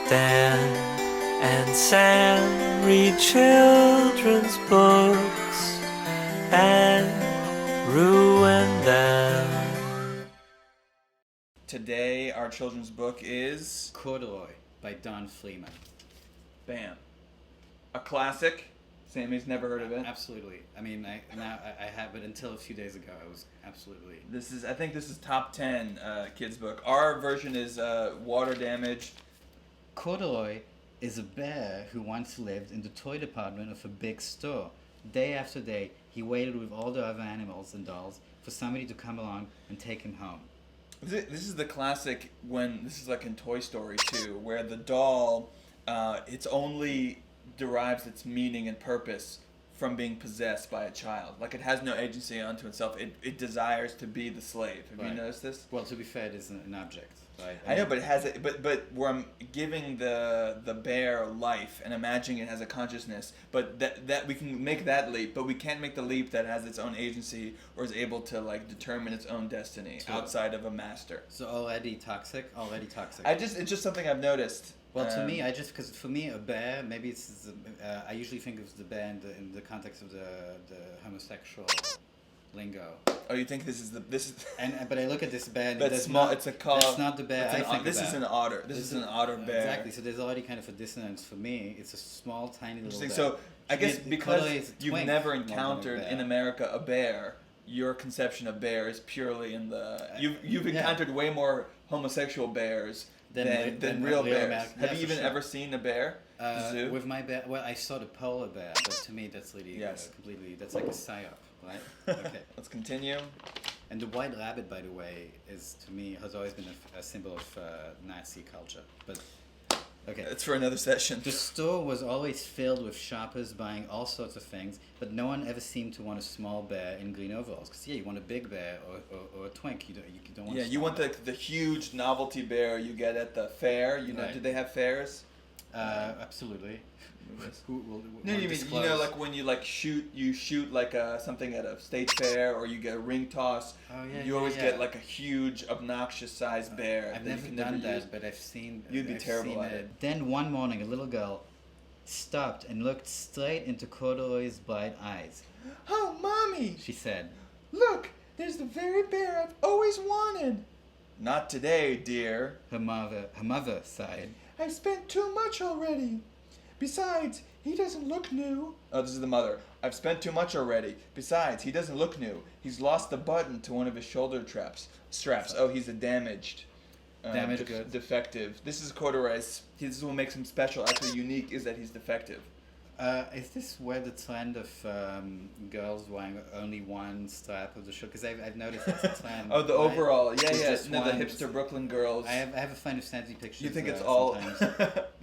Dan and Sam read children's books and ruin them. Today, our children's book is Corduroy by Don Fleeman. Bam. A classic. Sammy's never heard of it. Absolutely. I mean, I have, but until a few days ago, I was absolutely. I think this is top 10 kids book. Our version is water damage. Corduroy is a bear who once lived in the toy department of a big store. Day after day, he waited with all the other animals and dolls for somebody to come along and take him home. This is the classic this is like in Toy Story 2, where the doll, it's only derives its meaning and purpose from being possessed by a child. Like, it has no agency unto itself. It desires to be the slave. Have you noticed this? Well, to be fair, it is an object. Right? I know, but it has but where I'm giving the bear life and imagining it has a consciousness, but that we can make that leap, but we can't make the leap that has its own agency or is able to like determine its own destiny outside of a master. So already toxic. It's just something I've noticed. Well, to me, because for me, a bear, maybe it's, I usually think of the bear in the context of the homosexual lingo. Oh, you think this is? But I look at this bear. And that's small. It's a call. That's not the bear. This is an otter. This is an otter bear. Exactly. So there's already kind of a dissonance for me. It's a small, tiny little bear. So I guess because you've never encountered in America a bear, your conception of bear is purely in the. You've encountered way more homosexual bears than real bears. Have you even ever seen a bear? Zoo? With my bear, well, I saw the polar bear, but to me that's really completely. That's like a psyop, right? Okay. Let's continue. And the white rabbit, by the way, has always been a symbol of Nazi culture. But okay, that's for another session. The store was always filled with shoppers buying all sorts of things, but no one ever seemed to want a small bear in green overalls. Because you want a big bear or a twink. You don't want. Yeah, you want the huge novelty bear you get at the fair. Right. Do they have fairs? Absolutely. No, you mean like when you shoot like something at a state fair, or you get a ring toss. Oh yeah. You always get like a huge, obnoxious sized bear. I've never done that, but I've seen. You'd be terrible at it. Then one morning, a little girl stopped and looked straight into Corduroy's bright eyes. "Oh, Mommy!" she said. "Look, there's the very bear I've always wanted." "Not today, dear." Her mother sighed. "I've spent too much already. Besides, he doesn't look new." Oh, this is the mother. "I've spent too much already. Besides, he doesn't look new. He's lost the button to one of his shoulder straps. Oh, he's a damaged goods. Defective. This is Corduroy's. This is what makes him special, actually unique, is that he's defective." Is this where the trend of girls wearing only one strap of the shirt? Because I've noticed that's a trend. Oh, the overall. Yeah. No, the hipster Brooklyn girls. I have a friend who sends me pictures. You think it's all...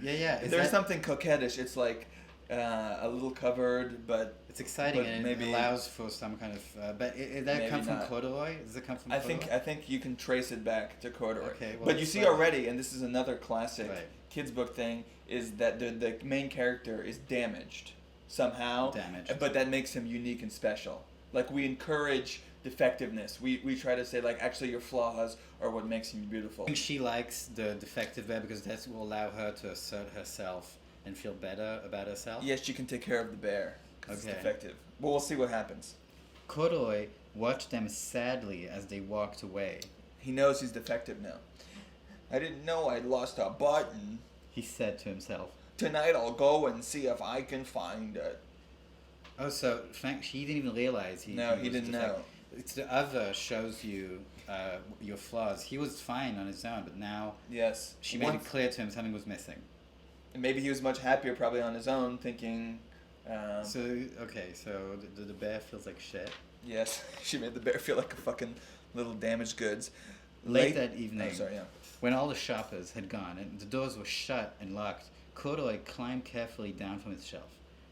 Yeah. There's something coquettish. It's like a little covered, but... It's exciting, and maybe, it allows for some kind of... but did that come from corduroy? Does it come from corduroy? I think you can trace it back to corduroy. Okay, well, but you see already, and this is another classic kids book thing, is that the main character is damaged somehow. But that makes him unique and special. Like, we encourage defectiveness. We try to say, like, actually your flaws are what makes him beautiful. I think she likes the defective bear because that will allow her to assert herself and feel better about herself. Yes, she can take care of the bear because it's defective. But we'll see what happens. Corduroy watched them sadly as they walked away. He knows he's defective now. "I didn't know I'd lost a button," he said to himself. "Tonight I'll go and see if I can find it." Oh, so Frank, she didn't even realize he didn't know. It's the other shows you your flaws. He was fine on his own, but now she made it clear to him something was missing. And maybe he was much happier probably on his own, thinking... So the bear feels like shit. Yes, she made the bear feel like a fucking little damaged goods. Late that evening, when all the shoppers had gone and the doors were shut and locked, Corduroy climbed carefully down from his shelf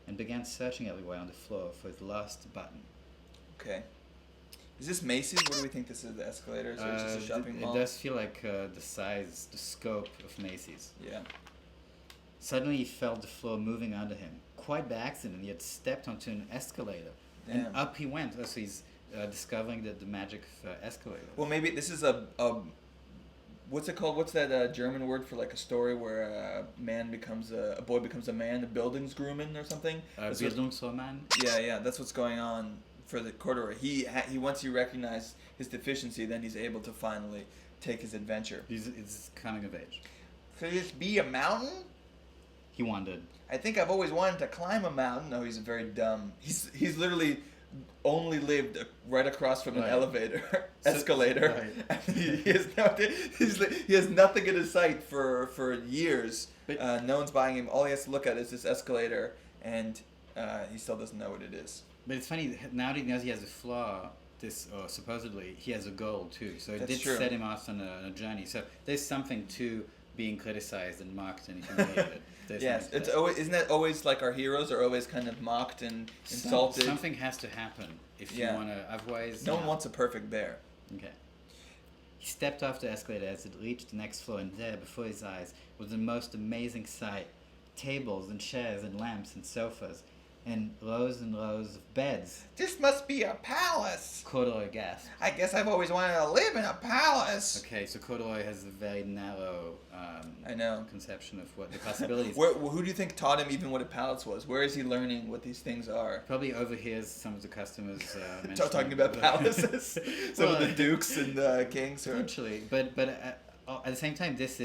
and began searching everywhere on the floor for his lost button. Okay. Is this Macy's? What do we think this is? The escalators, or is this a shopping mall? It does feel like the scope of Macy's. Yeah. Suddenly he felt the floor moving under him. Quite by accident, he had stepped onto an escalator. Damn. And up he went. So he's discovering the magic of escalator. Well, maybe this is what's it called? What's that German word for like a story where a boy becomes a man, a Bildungsgrumman or something? That's what- Bildungsroman. yeah, that's what's going on for the Corduroy. He once he recognized his deficiency, then he's able to finally take his adventure. It's coming of age. Could this be a mountain? He wandered. I think I've always wanted to climb a mountain. No, he's very dumb. He's literally only lived right across from an Right. elevator, escalator. Right. And he has nothing in his sight for years. But- No one's buying him. All he has to look at is this escalator, and he still doesn't know what it is. But it's funny, now that he knows he has a flaw, supposedly, he has a goal too. So it That's did true. set him off on a journey. So there's something to being criticized and mocked and humiliated. There's Yes, something to it's that. always, isn't that always like our heroes are always kind of mocked and insulted? Something has to happen if you Yeah. want to, otherwise... No one wants a perfect bear. Okay. He stepped off the escalator as it reached the next floor, and there, before his eyes, was the most amazing sight. Tables and chairs and lamps and sofas, and rows of beds. This must be a palace. Corduroy gasped. I guess I've always wanted to live in a palace. Okay, so Corduroy has a very narrow I know. conception of what the possibilities. Who do you think taught him even what a palace was? Where is he learning what these things are? Probably overhears some of the customers mentioning Talking about palaces. Some of the Well, dukes and the kings. Or... Potentially, but at the same time, this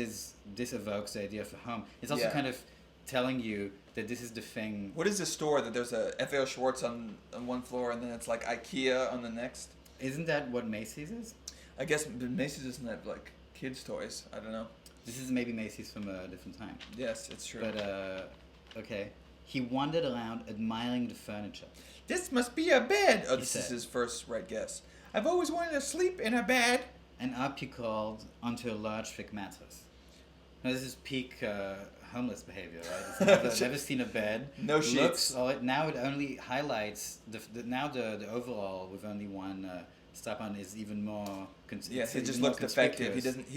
evokes the idea of a home. It's also Yeah. kind of telling you that this is the thing. What is the store that there's a F.A.O. Schwartz on one floor and then it's like IKEA on the next? Isn't that what Macy's is? I guess Macy's doesn't have like kids' toys. I don't know. This is maybe Macy's from a different time. Yes, it's true. But okay, he wandered around admiring the furniture. This must be a bed. Oh, He this is said. his first right guess. I've always wanted to sleep in a bed. And up he crawled onto a large thick mattress. Now this is peak homeless behavior, right? It's never seen a bed. No sheets. Now it only highlights the overall with only one strap on is even more. Yes, he it's just even more looks defective. He conspicuous. doesn't.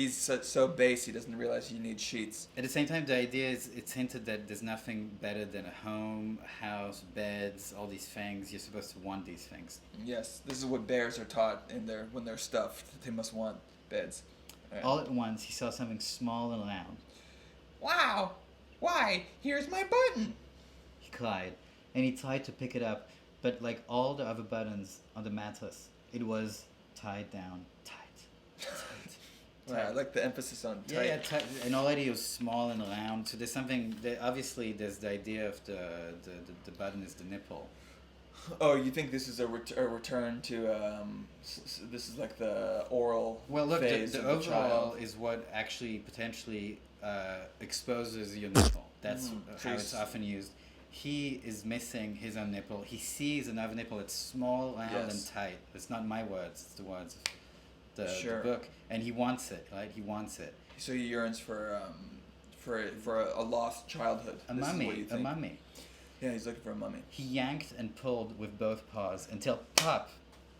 He's so base. He doesn't realize you need sheets. At the same time, the idea is it's hinted that there's nothing better than a home, a house, beds, all these things. You're supposed to want these things. Yes, this is what bears are taught when they're stuffed. They must want beds. Right. All at once, he saw something small and round. Wow! Why? Here's my button. He cried, and he tried to pick it up, but like all the other buttons on the mattress, it was tied down tight. Right, I like the emphasis on tight. Yeah, tight. And already it was small and round. So there's something. Obviously, there's the idea of the button is the nipple. Oh, you think this is a return to this is like the oral Well, look, phase the of the overall child. is what actually potentially exposes your nipple. That's So how he's- it's often used. He is missing his own nipple. He sees another nipple that's small, round, and Yes. tight. It's not my words. It's the words of the Sure. book. And he wants it, right? He wants it. So he yearns for a lost childhood. A This is what mummy. you A think. mummy. Yeah, he's looking for a mummy. He yanked and pulled with both paws until pop,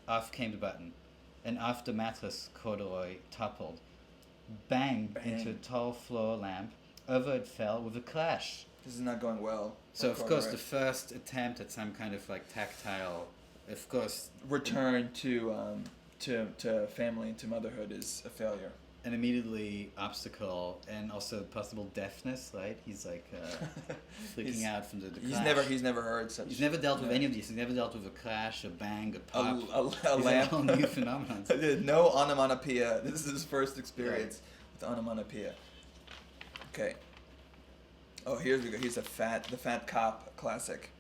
off came the button, and off the mattress Corduroy toppled. Bang, Bang. into a tall floor lamp. Over it fell with a crash. This is not going well. So for of course Corduroy. the first attempt at some kind of like tactile, of course, return to family and to motherhood is a failure. and immediately obstacle and also possible deafness, right? He's like freaking He's- out from the He's crash. never heard such. He's never dealt with no. any of these. He's never dealt with a crash, a bang, a a, pop. a These lamp. are all new phenomena. No onomatopoeia. This is his first experience with onomatopoeia. Okay. Oh, here we go. He's the fat cop classic.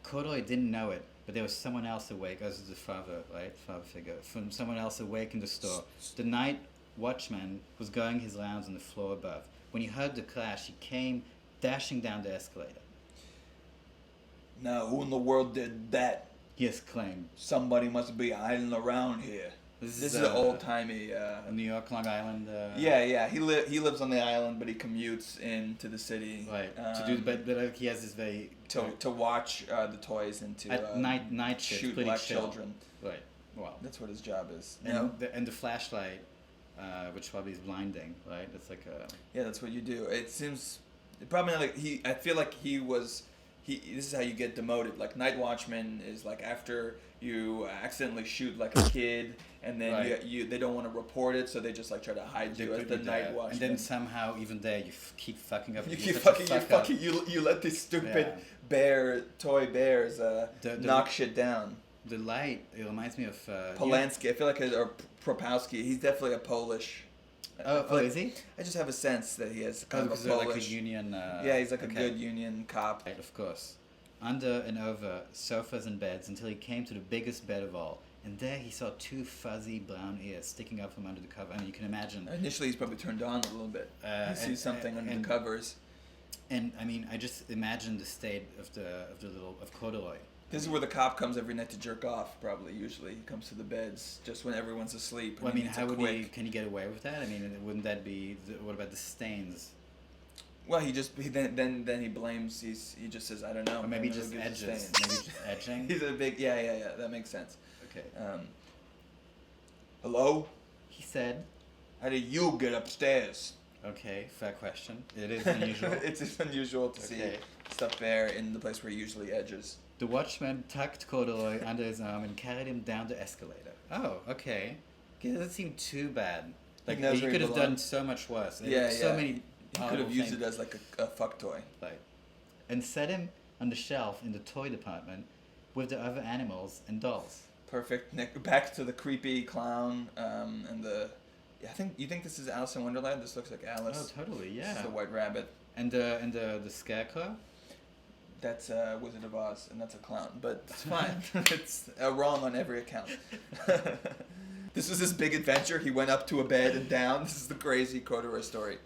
Corduroy didn't know it, but there was someone else awake. This is the father, right? Father figure. From someone else awake in the store. The night watchman was going his rounds on the floor above. When he heard the crash, he came dashing down the escalator. Now, who in the world did that? He exclaimed. Somebody must be hiding around here. This is an old timey. New York, Long Island. Yeah. He lives on the island, but he commutes into the city. Right. To do, but he has this very to watch the toys and to at night shift, shoot pretty black chill. children. Right. Wow. That's what his job is. And the flashlight, which probably is blinding, right? It's like a. Yeah, that's what you do. It seems probably not like I feel like he this is how you get demoted. Like night watchman is like after you accidentally shoot like a kid, and then Right. they don't want to report it, so they just like try to hide They you as put the you night there. watchman. And then somehow, even there, you keep fucking up. you You're keep such a fucking, fuck up. you let these stupid Yeah. toy bears The- knock shit down. The light, it reminds me of... Polanski, I feel like, or Propowski. He's definitely a Polish. I feel like- is he? I just have a sense that he has kind Because of a they're Polish. like a union... yeah, he's like a okay. good union cop. Right, of course. Under and over sofas and beds until he came to the biggest bed of all. And there he saw two fuzzy brown ears sticking up from under the cover. I mean, you can imagine. Initially, he's probably turned on a little bit. He sees and- something under and- the covers. And I mean, I just imagine the state of Corduroy. This is where the cop comes every night to jerk off. Probably, usually, he comes to the beds just when everyone's asleep. and Well, I he mean, needs how a would quick. he? Can he get away with that? I mean, wouldn't that be? What about the stains? Well, then he blames. He just says, I don't know. Or maybe I don't just know who gives a edges. stain." Maybe just edging. He's a big yeah. That makes sense. Okay. Hello? He said, How did you get upstairs? "Okay, fair question. It is unusual." It's just unusual to see Okay. stuff there in the place where he usually edges. The watchman tucked Corduroy under his arm and carried him down the escalator. Oh, okay. It doesn't seem too bad. Like, knows he where could he have done belongs. so much worse. Yeah, So yeah. many He could horrible have used things. it as like a fuck toy. Right. And set him on the shelf in the toy department with the other animals and dolls. Perfect. Back to the creepy clown and the. Yeah, you think this is Alice in Wonderland? This looks like Alice. Oh, totally, This yeah. is the White Rabbit. And the scarecrow? That's Wizard of Oz, and that's a clown. But it's fine. It's wrong on every account. This was his big adventure. He went up to a bed and down. This is the crazy Corduroy story.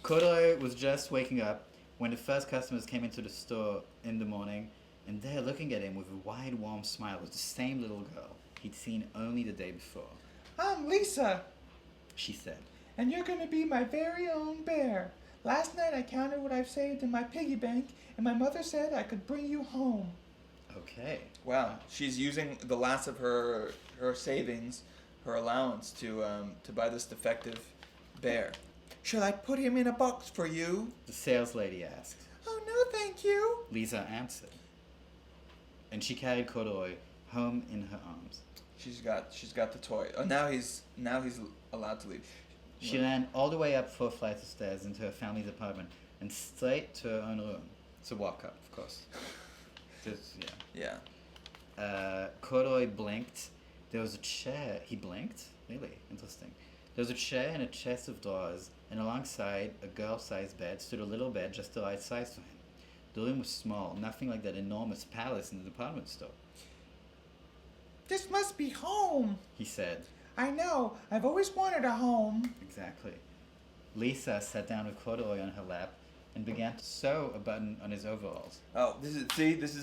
Corduroy was just waking up when the first customers came into the store in the morning, and there looking at him with a wide, warm smile was the same little girl he'd seen only the day before. I'm Lisa, She said, and you're going to be my very own bear. Last night I counted what I've saved in my piggy bank, and my mother said I could bring you home. okay. Wow, she's using the last of her savings, her allowance, to buy this defective bear. Shall I put him in a box for you? The sales lady asked. Oh no, thank you. Lisa answered. And she carried Corduroy home in her arms. She's got the toy. Oh, now he's allowed to leave. She ran all the way up 4 flights of stairs into her family's apartment and straight to her own room. It's a walk up, of course. Just, yeah. Yeah. Corduroy blinked. There was a chair. He blinked? Really? Interesting. There was a chair and a chest of drawers, and alongside a girl-sized bed stood a little bed just the right size for him. The room was small, nothing like that enormous palace in the department store. This must be home. He said. I know. I've always wanted a home. Exactly. Lisa sat down with Corduroy on her lap and began to sew a button on his overalls. Oh, this is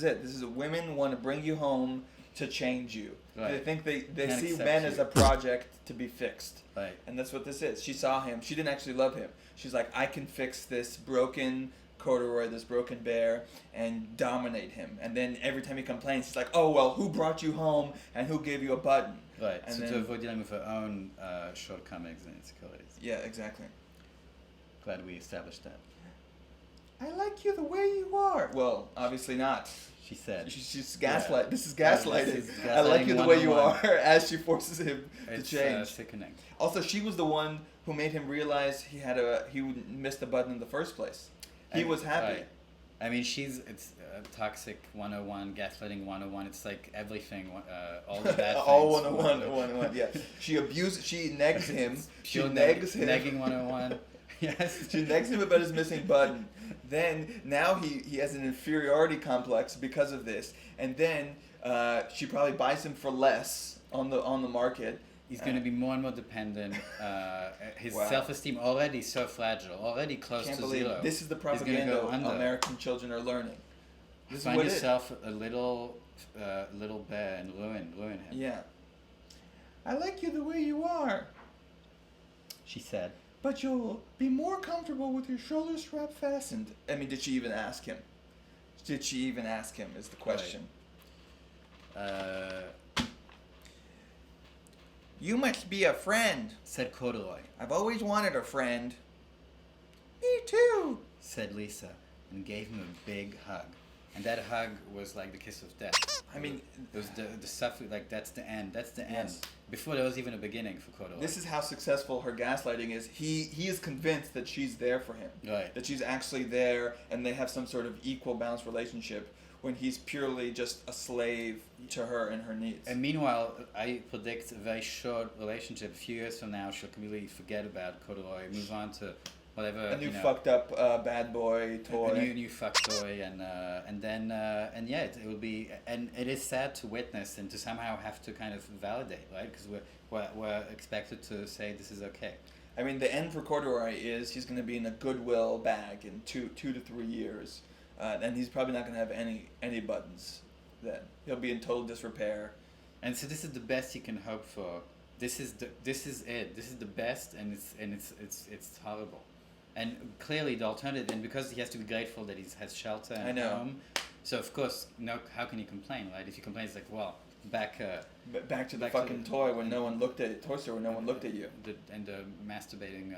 it. This is women want to bring you home to change you. Right. They think they Can't see accept men you. as a project to be fixed. Right. And that's what this is. She saw him. She didn't actually love him. She's like, I can fix this broken Corduroy, this broken bear, and dominate him. And then every time he complains, she's like, oh, well, who brought you home and who gave you a button? Right, And so then- to avoid dealing with her own shortcomings and insecurities. Yeah, exactly. Glad we established that. I like you the way you are. Well, obviously not. She said. She's gaslight. Yeah. This is Yeah, gaslighting. this is I like you the way you 101. are, as she forces him It's to change. sickening. Also, she was the one who made him realize he missed the button in the first place. He was happy. Right. I mean, it's toxic 101, gaslighting 101. It's like everything, all the bad things. All 101, yeah. She negs him. She negs him. Negging 101. Yes. She negs him about his missing button. Then, now he has an inferiority complex because of this. And then, she probably buys him for less on the market. He's going to be more and more dependent. His Wow. self-esteem already so fragile, already close Can't to believe zero. it. This is the He's gonna propaganda go under. American children are learning. This Find is what it is. yourself a little bear and ruin him. Yeah. I like you the way you are, She said. but you'll be more comfortable with your shoulder strap fastened. I mean, did she even ask him? Did she even ask him is the question. You must be a friend. Said Corduroy. I've always wanted a friend. Me too. Said Lisa, and gave him a big hug. And that hug was like the kiss of death. I mean, It was the suffering, like that's the end. That's the end. Yes. Before there was even a beginning for Corduroy. this is how successful her gaslighting is. He is convinced that she's there for him. Right. That she's actually there and they have some sort of equal balanced relationship when he's purely just a slave to her and her needs. And meanwhile, I predict a very short relationship. A few years from now, she'll completely forget about Corduroy, move on to whatever. A new you know, fucked up bad boy toy. a new fuck toy, and then yeah, it will be, and it is sad to witness and to somehow have to kind of validate, right? Because we're expected to say this is okay. I mean, the end for Corduroy is he's going to be in a Goodwill bag in 2 to 3 years, and he's probably not going to have any buttons. Then he'll be in total disrepair. And so this is the best you can hope for. This is it. This is the best, and it's horrible. And clearly the alternative, and because he has to be grateful that he has shelter I and know. home, so of course, no, how can you complain, right? If you complain, it's like, well, back Back to the Back to fucking the- toy when no one looked at it. Toy store when no one looked at you. the masturbating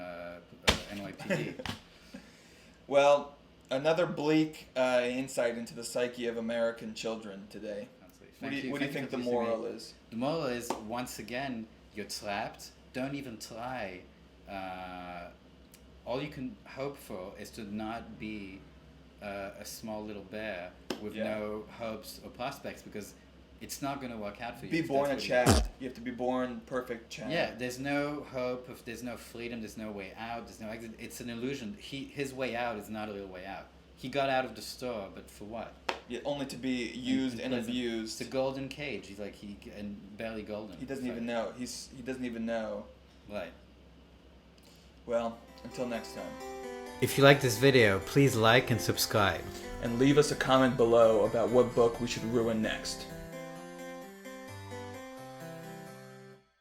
NYPD. Well, another bleak insight into the psyche of American children today. What do you think the moral is? The moral is, once again, you're trapped. Don't even try. All you can hope for is to not be a small little bear with Yeah. no hopes or prospects, because it's not going to work out for you. Be if born a that's what you Chad. You have to be born perfect Chad. Yeah, there's no hope, there's no freedom, there's no way out, there's no exit. It's an illusion. His way out is not a real way out. He got out of the store, but for what? Yeah, only to be used and Pleasant. abused. It's a golden cage. He's like and barely golden. He doesn't So- even know. He doesn't even know. Right. Well, until next time. If you like this video, please like and subscribe. And leave us a comment below about what book we should ruin next.